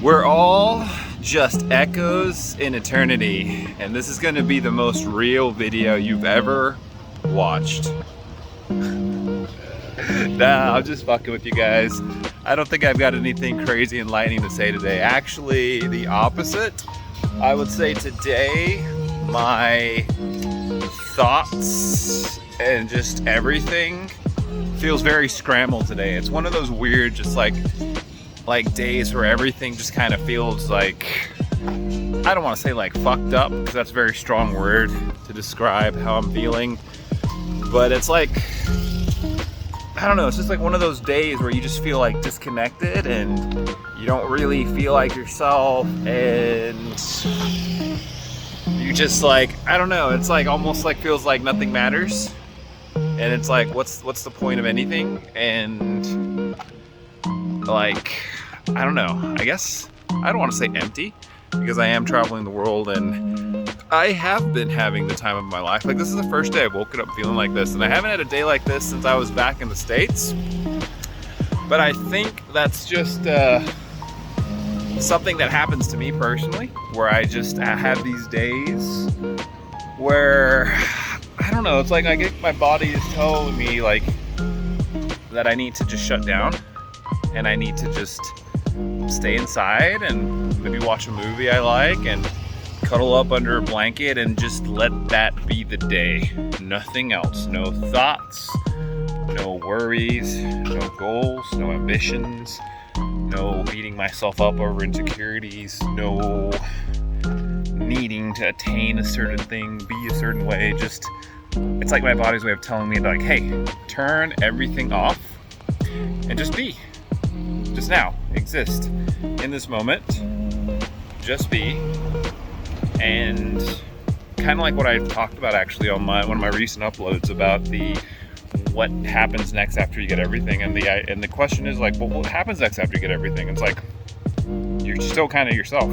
We're all just echoes in eternity, and this is going to be the most real video you've ever watched. Nah, I'm just fucking with you guys. I don't think I've got anything crazy enlightening to say today. Actually, the opposite. I would say today, my thoughts and just everything feels very scrambled today. It's one of those weird, just like days where everything just kind of feels like, I don't want to say like fucked up, because that's a very strong word to describe how I'm feeling, but it's like, I don't know, it's just like one of those days where you just feel like disconnected and you don't really feel like yourself, and you just like, I don't know, it's like almost like feels like nothing matters, and it's like, what's the point of anything? And like, I don't know, I guess I don't want to say empty, because I am traveling the world and I have been having the time of my life. Like, this is the first day I've woken up feeling like this, and I haven't had a day like this since I was back in the States. But I think that's just something that happens to me personally, where I have these days where, I don't know, it's like my body is telling me like that I need to just shut down, and I need to just stay inside and maybe watch a movie I like and cuddle up under a blanket and just let that be the day. Nothing else. No thoughts, no worries, no goals, no ambitions, no beating myself up over insecurities, no needing to attain a certain thing, be a certain way. Just, it's like my body's way of telling me like, hey, turn everything off and just be. Just now, exist in this moment, just be. And kind of like what I talked about actually on one of my recent uploads about what happens next after you get everything, and the question is like, well, what happens next after you get everything? It's like, you're still kind of yourself.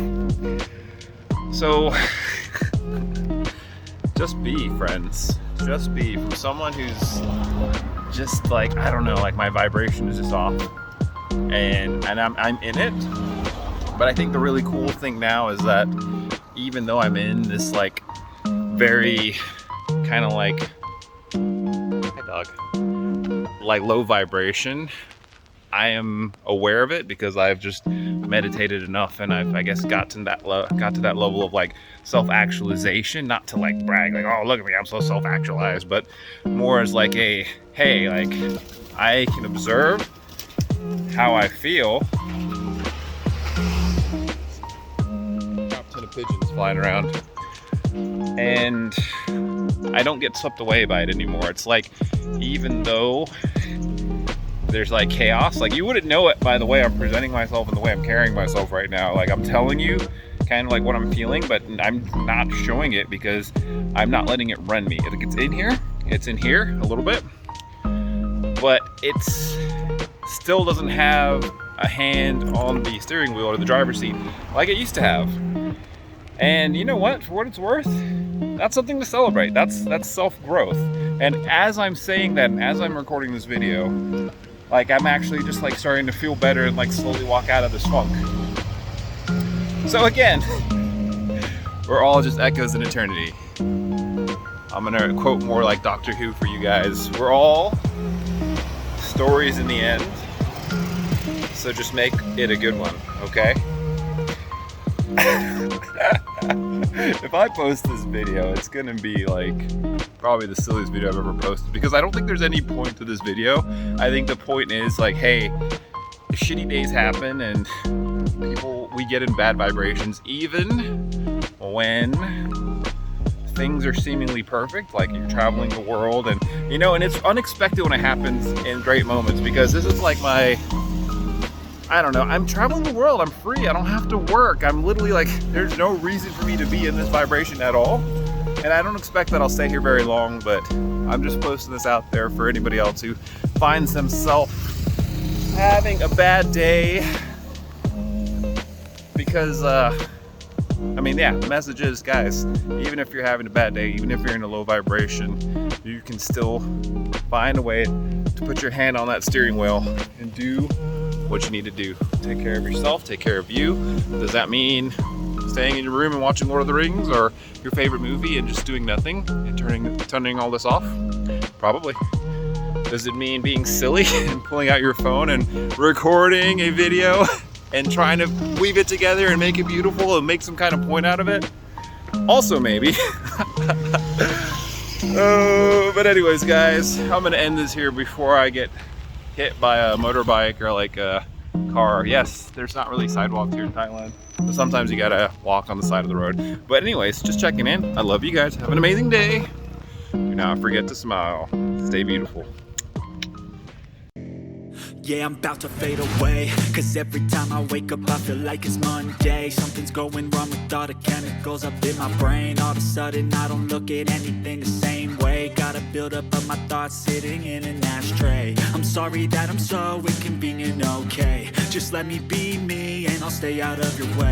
So just be, friends. Just be. From someone who's just like, I don't know, like my vibration is just off. And I'm in it, but I think the really cool thing now is that even though I'm in this like very kind of like, hi dog, like low vibration, I am aware of it because I've just meditated enough, and I guess got to that level of like self-actualization, not to like brag like, oh look at me, I'm so self-actualized, but more as like a, hey, like I can observe how I feel. Top 10 of pigeons flying around, and I don't get swept away by it anymore. It's like, even though there's like chaos, like you wouldn't know it by the way I'm presenting myself and the way I'm carrying myself right now. Like, I'm telling you kind of like what I'm feeling, but I'm not showing it because I'm not letting it run me. It's in here a little bit, but it's still doesn't have a hand on the steering wheel or the driver's seat like it used to have. And you know what? For what it's worth, that's something to celebrate. That's self-growth. And as I'm saying that, and as I'm recording this video, like I'm actually just like starting to feel better and like slowly walk out of this funk. So again, we're all just echoes in eternity. I'm gonna quote more like Doctor Who for you guys. We're all stories in the end, so just make it a good one, okay? If I post this video, it's gonna be like probably the silliest video I've ever posted, because I don't think there's any point to this video. I think the point is like, hey, shitty days happen and we get in bad vibrations, even when things are seemingly perfect, like you're traveling the world, and you know, and it's unexpected when it happens in great moments, because this is like I don't know, I'm traveling the world, I'm free, I don't have to work, I'm literally like, there's no reason for me to be in this vibration at all, and I don't expect that I'll stay here very long, but I'm just posting this out there for anybody else who finds themselves having a bad day, because I mean, yeah, the message is, guys, even if you're having a bad day, even if you're in a low vibration, you can still find a way to put your hand on that steering wheel and do what you need to do. Take care of yourself, take care of you. Does that mean staying in your room and watching Lord of the Rings or your favorite movie and just doing nothing and turning all this off? Probably. Does it mean being silly and pulling out your phone and recording a video and trying to weave it together and make it beautiful and make some kind of point out of it? Also maybe. Oh, but anyways, guys, I'm gonna end this here before I get hit by a motorbike or like a car. Yes, there's not really sidewalks here in Thailand, but sometimes you gotta walk on the side of the road. But anyways, just checking in. I love you guys. Have an amazing day. Do not forget to smile. Stay beautiful. Yeah, I'm about to fade away, cause every time I wake up I feel like it's Monday. Something's going wrong with all the chemicals up in my brain. All of a sudden I don't look at anything the same way. Got a buildup of my thoughts sitting in an ashtray. I'm sorry that I'm so inconvenient, okay. Just let me be me and I'll stay out of your way.